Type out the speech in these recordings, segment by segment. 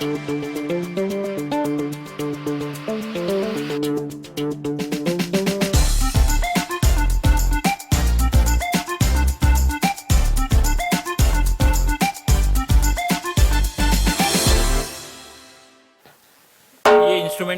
Instrument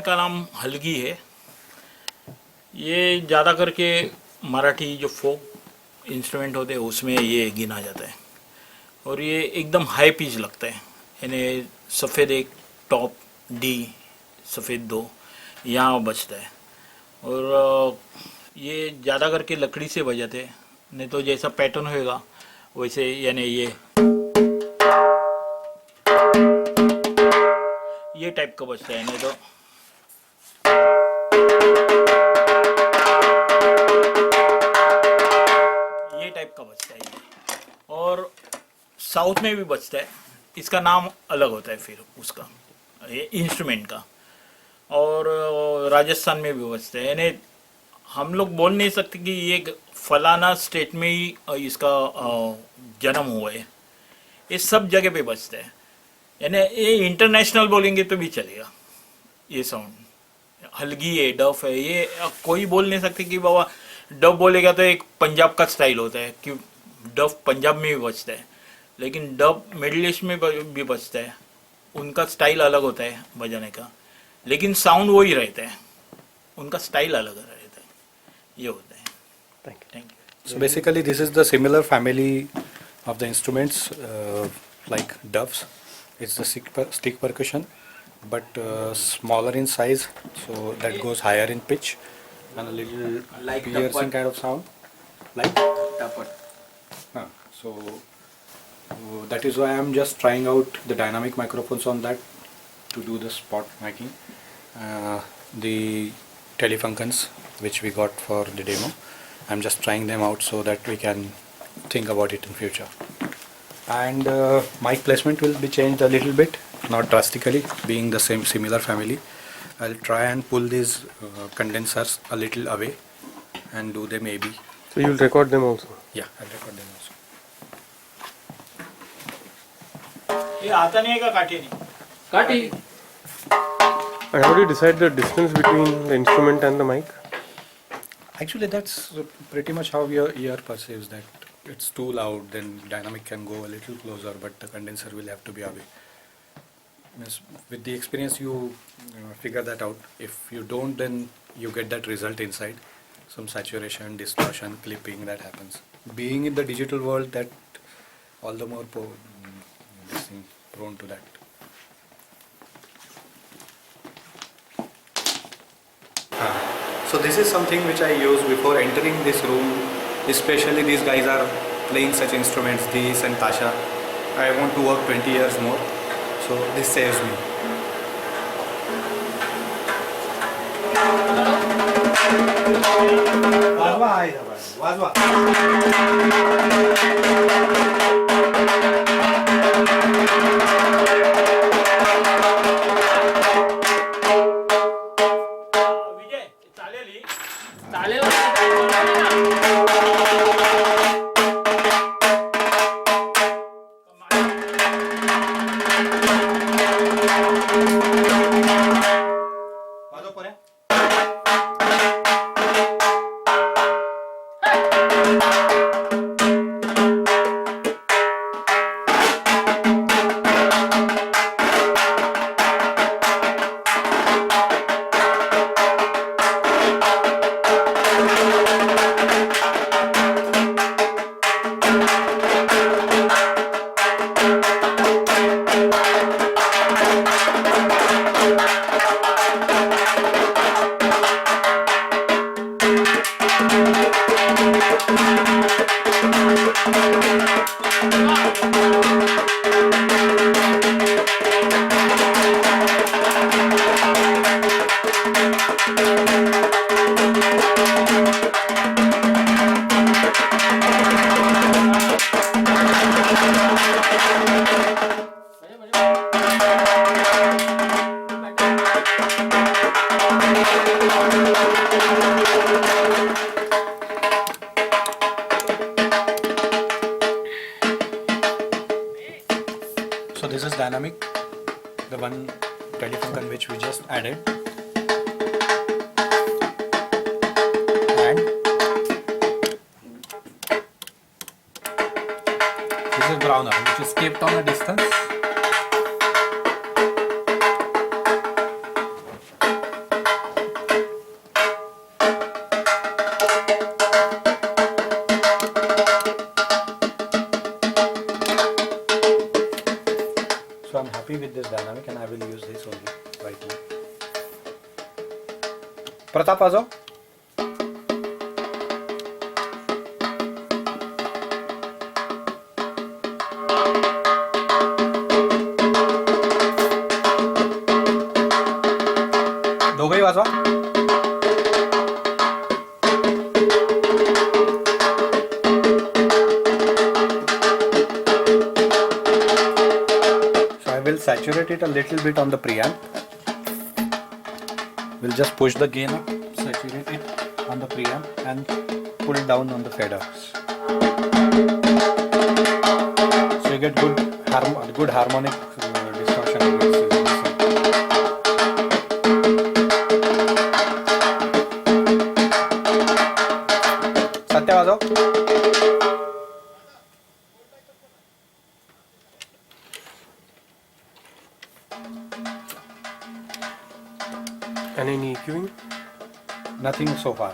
का नाम हलगी है। ये ज़्यादा करके मराठी जो फोक इंस्ट्रूमेंट होते हैं उसमें ये गिना जाता है और ये एकदम हाई पिच लगता है। यानी सफ़ेद एक टॉप डी सफ़ेद दो यहाँ बजता है और ये ज़्यादा करके लकड़ी से बजाते हैं, नहीं तो जैसा पैटर्न होएगा वैसे यानी ये टाइप का बजता है, नहीं तो ये टाइप का बजता है ये। और साउथ में भी बजता है, इसका नाम अलग होता है फिर उसका ये इंस्ट्रूमेंट का। और राजस्थान में भी बजता है। यानी हम लोग बोल नहीं सकते कि ये फलाना स्टेट में ही इसका जन्म हुआ है, ये सब जगह पे बजता है। यानी ये इंटरनेशनल बोलेंगे तो भी चलेगा। ये साउंड हलगी है, डफ है, ये कोई बोल नहीं सकते कि बाबा डफ बोलेगा तो एक पंजाब का स्टाइल होता है कि डफ पंजाब में भी बजता है, लेकिन डफ मिडिल ईस्ट में भी बजता है, उनका स्टाइल अलग होता है बजाने का, लेकिन साउंड वही रहता है, उनका स्टाइल अलग रहता है। ये होता है। Thank you. So basically this is the similar family of the instruments like doves. It's the stick percussion, but smaller in size, so that goes higher in pitch and a little Like piercing kind of sound. Like so that is why I'm just trying out the dynamic microphones on that to do the spot miking. The Telefunctions which we got for the demo, I'm just trying them out so that we can think about it in future. And mic placement will be changed a little bit, not drastically, being the same similar family. I'll try and pull these condensers a little away and do them maybe. So you'll record them also? Yeah, I'll record them also. ये आता नहीं है का काटे नहीं? काटी. And how do you decide the distance between the instrument and the mic? Actually, that's pretty much how your ear perceives that. It's too loud, then dynamic can go a little closer, but the condenser will have to be away. Means with the experience, you figure that out. If you don't, then you get that result inside. Some saturation, distortion, clipping that happens. Being in the digital world, that all the more prone to that. So this is something which I use before entering this room. Especially these guys are playing such instruments, these and Tasha. I want to work 20 years more, so this saves me. विजय चालेल ही? चालेल. So this is dynamic. the one Telefunken which we just added, and this is browner which is kept on a distance. So I'm happy with this dynamic and I will use this only right now. Pratap, आ जाओ. दोघंही वाजवा. Will saturate it a little bit on the preamp. We'll just push the gain up, saturate it on the preamp and pull down on the faders. So you get good harmonic distortion. Satya वाजव. And any EQing? Nothing so far.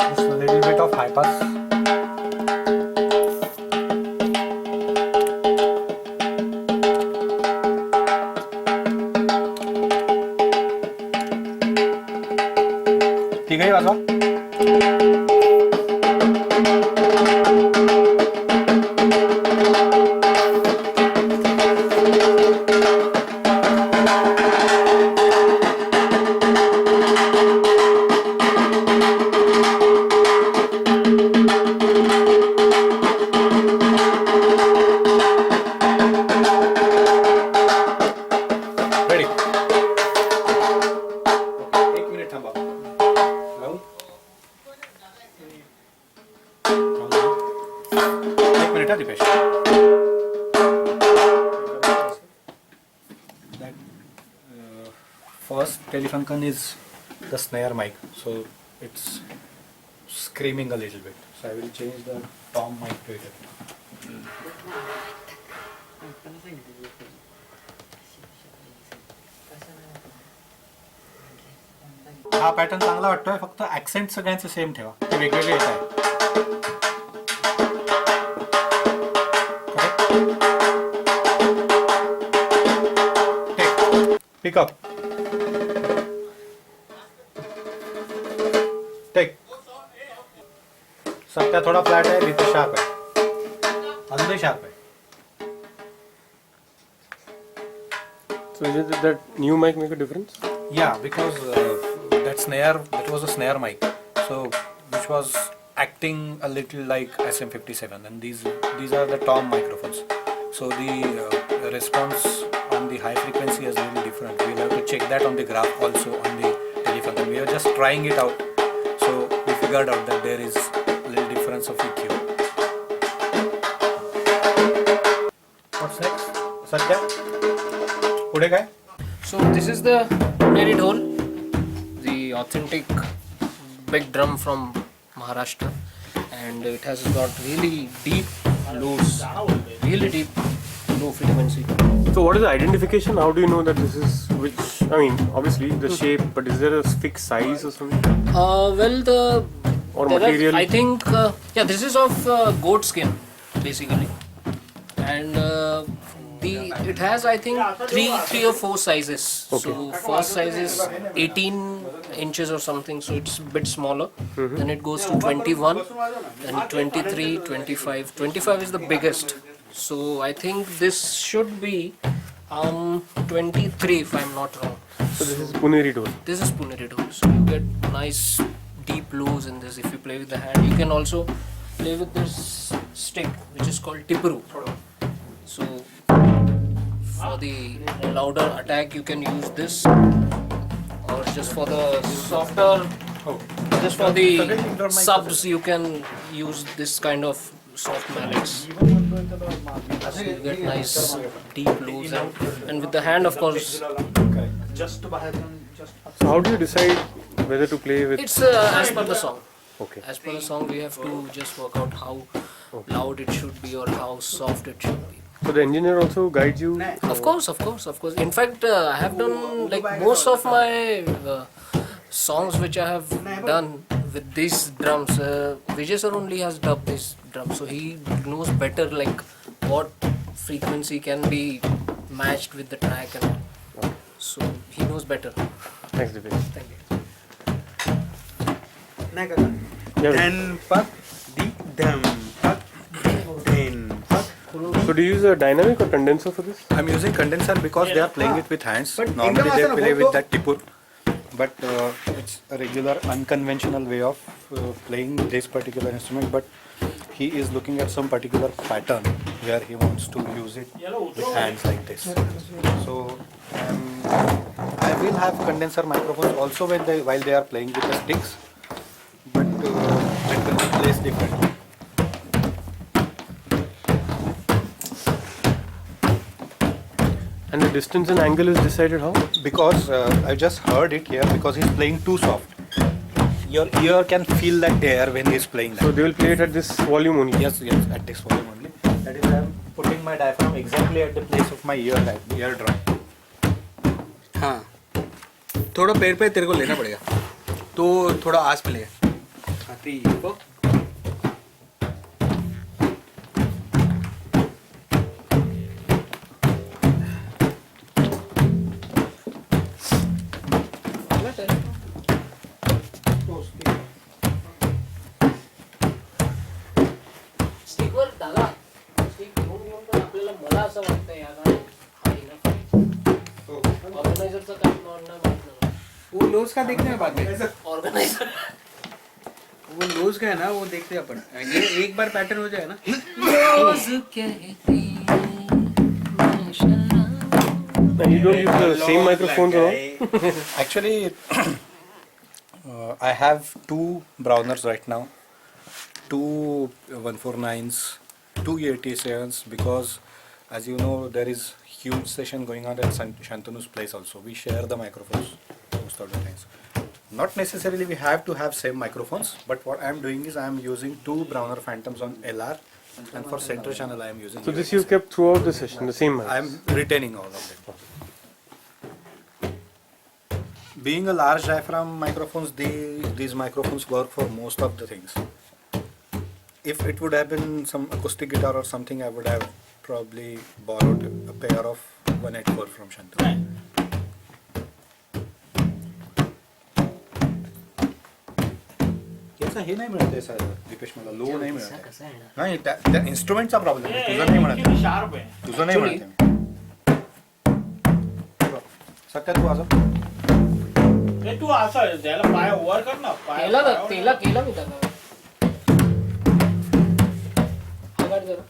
Just a little bit of high pass. तिघही वाजवा. Ready. एक minute थांबा. एक minute हा Dipesh. That first Telefunken is the snare mic, so it's screaming a little bit. So I will change the tom mic to it. हा pattern चांगला वाटतोय, फक्त accent सगळ्यांचे सेम ठेवा, ते वेगवेगळे येत आहे. Pickup take. सत्या थोडा फ्लॅट आहे, रितेश शार्प आहे, अजूनही शार्प आहे. So did that new mic make a difference? Yeah, because that was a snare mic, so which was acting a little like SM57, and these are the tom microphones. So the response on the high frequency is really different. We'll have to check that on the graph also on the Telefunken. We are just trying it out, so we figured out that there is a little difference of EQ. What's next, Satya? पुढे काय? So this is the Puneri Dhol, the authentic big drum from Maharashtra, and it has got really deep lows, really deep low frequency. So what is the identification? How do you know that this is which? I mean, obviously the shape, but is there a fixed size or something? Well, Or material? I think this is of goat skin basically, and it has I think three or four sizes. Okay. So first size is 18 inches or something, so it's a bit smaller. Then it goes to 21, then 23, 25. 25 is the biggest. So I think this should be 23 if I'm not wrong. So this is Puneri Dhol. This is Puneri Dhol. So you get nice deep lows in this if you play with the hand. You can also play with this stick which is called tiparu. So for the louder attack you can use this, or just for the softer, just for the subs you can use this kind of soft mallets. So you get nice deep lows, and with the hand of course So how do you decide whether to play with? it's as per the song. Okay. As per the song we have to just work out how loud it should be or how soft it should be. So the engineer also guides you. Of course. In fact, I have done like most of my songs which I have done with these drums. Vijay sir only has dubbed these drums, so he knows better like what frequency can be matched with the track, and so he knows better. Thanks, Dipesh. Thank you. नाही का then fuck the them fuck then fuck. So do you use a dynamic or condenser for this? I'm using condenser because they are playing it with hands. But Normally they India play was with that tipur, but it's a regular unconventional way of playing this particular instrument. But he is looking at some particular pattern where he wants to use it with hands like this. So I will have condenser microphones also while they are playing with the sticks, but it will be placed differently. And the distance and angle is decided how? Because I just heard it here because he's playing too soft. Your ear can feel that air when he's playing that. So they will play it at this volume only. Yes, at this volume only. That is why I'm putting my diaphragm exactly at the place of my eardrum. हाँ थोड़ा पैर पे तेरे को लेना पड़ेगा तो थोड़ा आस पे लेगा हाथी को स्टिकवर दादा स्टिक घेऊन पण आपल्याला मला असं वाटतं या ऑर्गनायझरचं काम नाही वाटलं. वो लोज का देखते हैं बाद में ऑर्गनायझर वो लोज का है ना वो देखते हैं अपन ये एक बार पैटर्न हो जाए ना And you don't use the same microphones or all? Actually, I have two Browners right now, two 149s, two 87s, because as you know there is huge session going on at Shantanu's place also. We share the microphones most of the times. Not necessarily we have to have same microphones, but what I am doing is I am using two Browner Phantoms on LR, and for center channel I am using. So this you kept throughout the session, the same mics? I am retaining all of them. Being a large diaphragm microphones, these microphones work for most of the things. If it would have been some acoustic guitar or something, I would have probably borrowed a pair of 184 from Shantanu. याचा हे नाही मिळत आहे sir Dipesh मला लो नाही मिळत आहे. नाही त्या इन्स्ट्रुमेंटचा प्रॉब्लेम आहे तुझं नाही मिळत आहे. शार्प आहे तुझं नाही मिळत आहे. सत्यात तू असं रे तू असं त्याला पाय वर कर ना पाय केलं मी त्याला आवाज जरा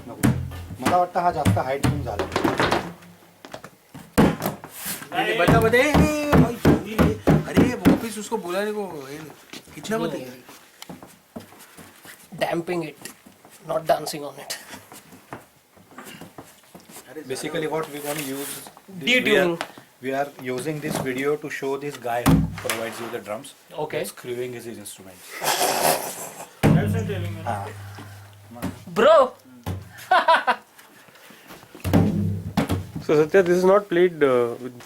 नको. मला वाटतं हा जास्त हाईट घेऊन झाला. बता बता अरे वापिस उसको बुलाने को कितना बता damping it, not dancing on it. Basically what we want to use Detuning. we are using this video to show this guy who provides you the drums. Okay. Screwing is his instrument. Bro. So Satya, this is not played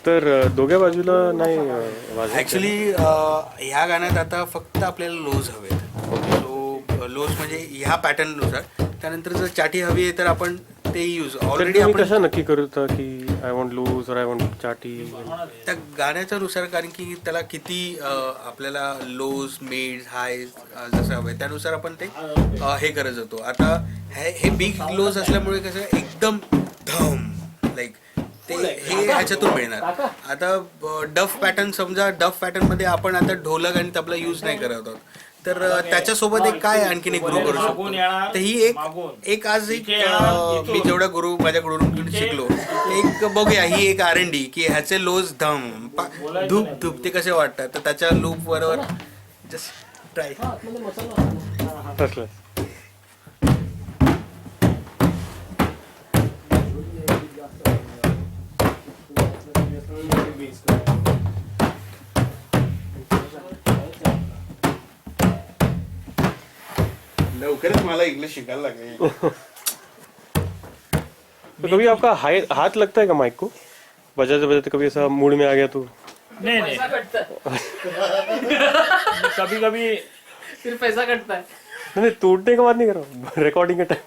तर दोघ्या बाजूला नाही वाजत. Actually ह्या गाण्यात आता फक्त आपल्याला लोज हवे लोज म्हणजे ह्या पॅटर्न नुसार. त्यानंतर जर चाटी हवी आहे तर आपण ते यूज ऑलरेडी आपण कशा नक्की करता की आय वॉन्ट लूज और आय वॉन्ट चाटी. त्या गाण्याच्या नुसार कारण की त्याला किती आपल्याला लोज मिड हाय जसं हवंय त्यानुसार आपण ते हे करत जातो. आता हे बिग लोज असल्यामुळे कसं एकदम धम लाईक ते हे ह्याच्यातून मिळणार. आता डफ पॅटर्न समजा, डफ पॅटर्नमध्ये आपण आता ढोलक आणि तबला यूज नाही करत आहोत, तर त्याच्यासोबत एक काय आणखीन एक ग्रो करू शकतो. तर ही एक आज एक मी जेवढ्या माझ्या गुरुकडून शिकलो, एक बघूया ही एक R&D की ह्याचे लोज धम धूप धूप ते कसे वाटतात, तर त्याच्या लूप बरोबर जस्ट ट्राय. लवकरच मला इंग्लिश शिकायला लागेल. तो कभी आपका हाथ लगता है क्या माइक को बजाते बजाते, कभी ऐसा मूड में आ गया तो? नहीं कभी कभी सिर्फ पैसा कटता है. नहीं, टूटने का बात नहीं कर रहा, रिकॉर्डिंग के टाइम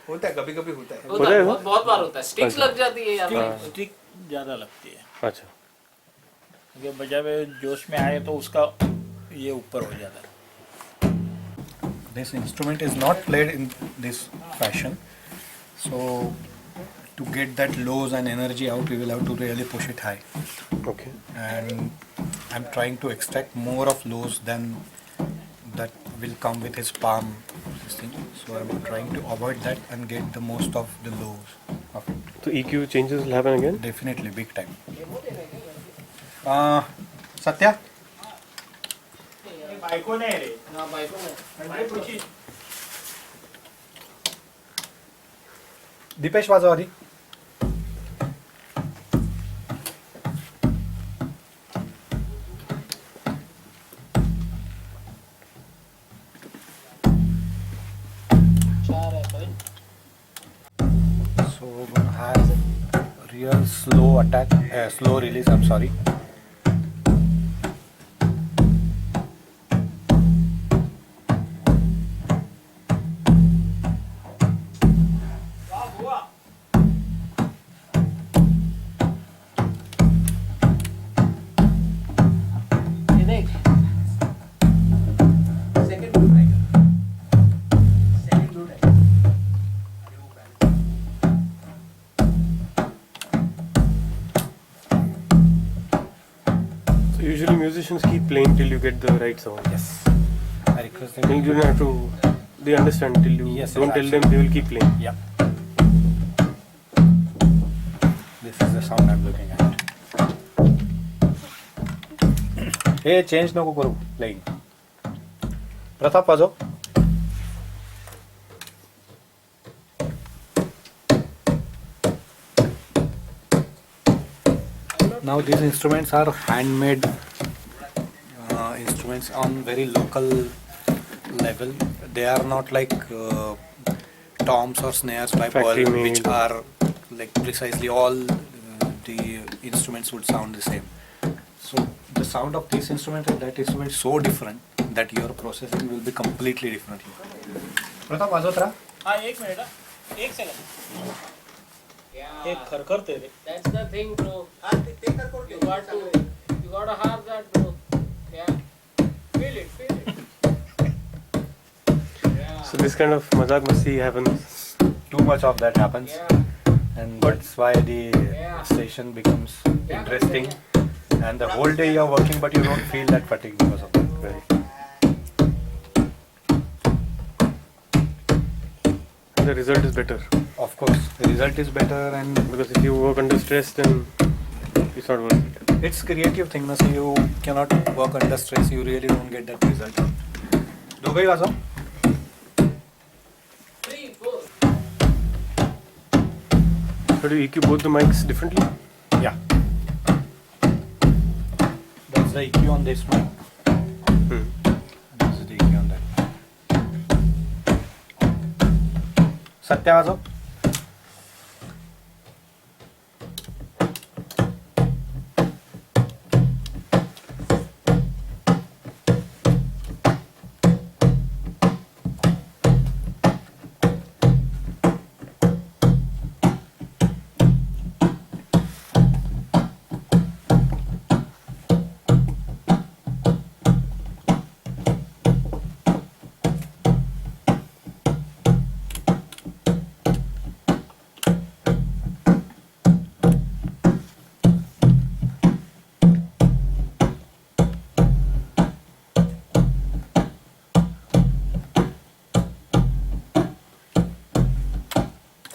होता है, कभी कभी होता है. होता है, बहुत बार होता है. स्टिक्स लग जाती है यार. स्टिक ज़्यादा लगती है, अच्छा. क्योंकि बजावे जोश में आए तो उसका ये ऊपर हो जाता है. This instrument is not played in this fashion, so to get that lows and energy out, we will have to really push it high. Okay. And I'm trying to extract more of lows than that will come with his palm, this thing. So I'm trying to avoid that and get the most of the lows of it. So EQ changes will happen again? Definitely, big time. Satya? बायको नाही रे. हाँ बाइकों में. Dipesh वाजव आधी. So we're gonna have real slow attack, slow release. I'm sorry. Usually musicians keep playing till you get the right sound. Yes. I request them. Then you don't have to. They understand till you Yes, don't tell them. absolutely. They will keep playing. Yeah. This is the sound I'm looking at. Hey, change नको करू playing. Pratap वाजव. Now these instruments are handmade instruments on very local level. They are not like toms or snares by Factory Pearl, made. which are like precisely all the instruments would sound the same. So the sound of this instrument and that instrument is so different that your processing will be completely different. Pratap, वाजवत रहा. हाँ एक minute, एक second. एक खरखरते रे. That's the thing, bro. You gotta have that, bro. Yeah. Feel it. Yeah. So this kind of mazak masti happens. Too much of that happens, Yeah. and that's why the station becomes interesting. And the whole day you're working, but you don't feel that fatigue because of that. Right. The result is better Of course, the result is better, and because if you work under stress, then it's not worth it. it's creative thing. Na, so you cannot work under stress. You really don't get that result. दोघंही वाजव. 3, 4. So do you EQ both the mics differently? Yeah. That's the EQ on this mic. This is the EQ on that. Satya वाजव.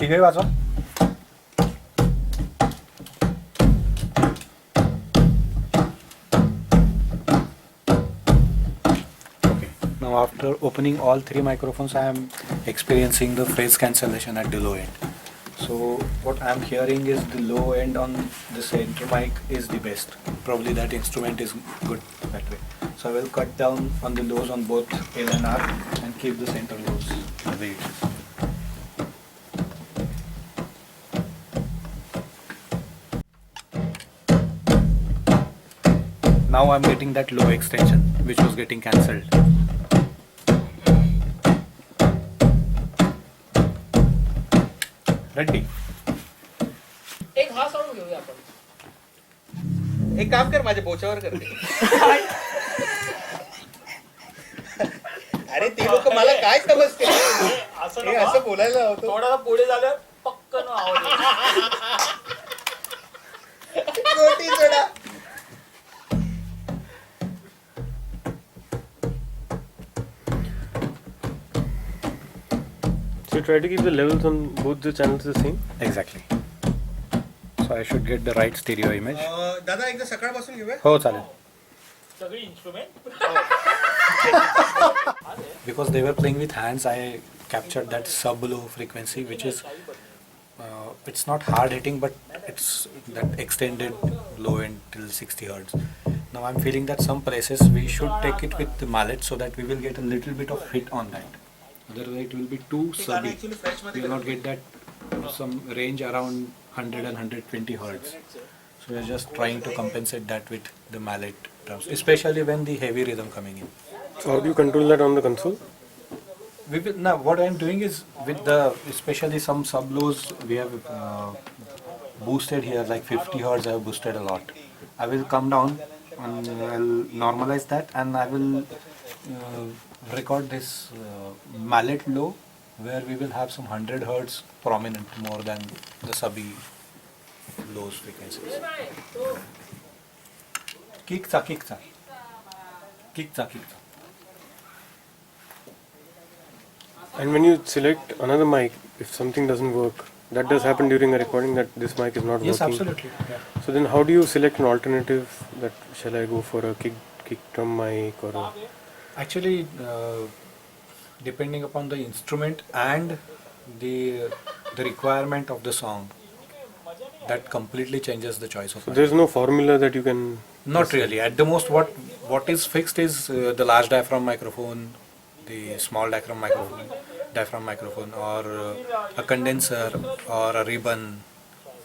तिघही वाजवा. Okay. Now after opening all three microphones, I am experiencing the phase cancellation at the low end. So what I am hearing is the low end on the center mic is the best. Probably that instrument is good that way. So I will cut down on the lows on both L and R and keep the center lows the way it is. Now I'm getting that low extension which was getting cancelled. Ready? एक हा sound घेऊया आपण. एक काम कर माझ्या बोचावर कर ते. अरे ते लोक मला काय समजते हे असं बोलायला होतं. थोडासा पुढे झालं पक्कन आवाज रोटी soda. So you try to keep the levels on both the channels the same? Exactly. So I should get the right stereo image. दादा एकदा सकाळपासून घेऊया. हो चालेल. सगळी instrument. Because they were playing with hands, I captured that sub-low frequency, which is it's not hard hitting, but it's that extended low end till 60 hertz. Now I'm feeling that some places we should take it with the mallet so that we will get a little bit of hit on that. Otherwise it will be too subby. We will not get that some range around 100 and 120 hertz. So we are just trying to compensate that with the mallet drums, especially when the heavy rhythm coming in. So how do you control that on the console? We will, now what I am doing is with the especially some sub lows we have boosted here like 50 hertz. I have boosted a lot. I will come down and I'll normalize that and I will record this mallet low where we will have some 100 hertz prominent more than the subby lows frequencies. Kick-cha, kick-cha. Kick-cha, kick-cha. And when you select another mic, if something doesn't work, that does happen during a recording that this mic is not Yes, working. absolutely. Yeah. So then how do you select an alternative that shall I go for a kick drum mic or a... Actually, depending upon the instrument and the requirement of the song, that completely changes the choice of. So there's no formula that you can... Not really. At the most, what is fixed is the large diaphragm microphone, the small diaphragm microphone, or a condenser, or a ribbon,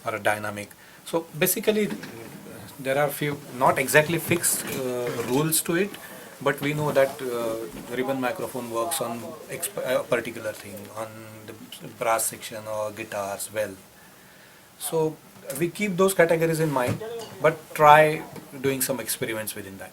or a dynamic. So basically, there are few not exactly fixed rules to it, but we know that ribbon microphone works on a particular thing, on the brass section or guitars well. So we keep those categories in mind, but try doing some experiments within that.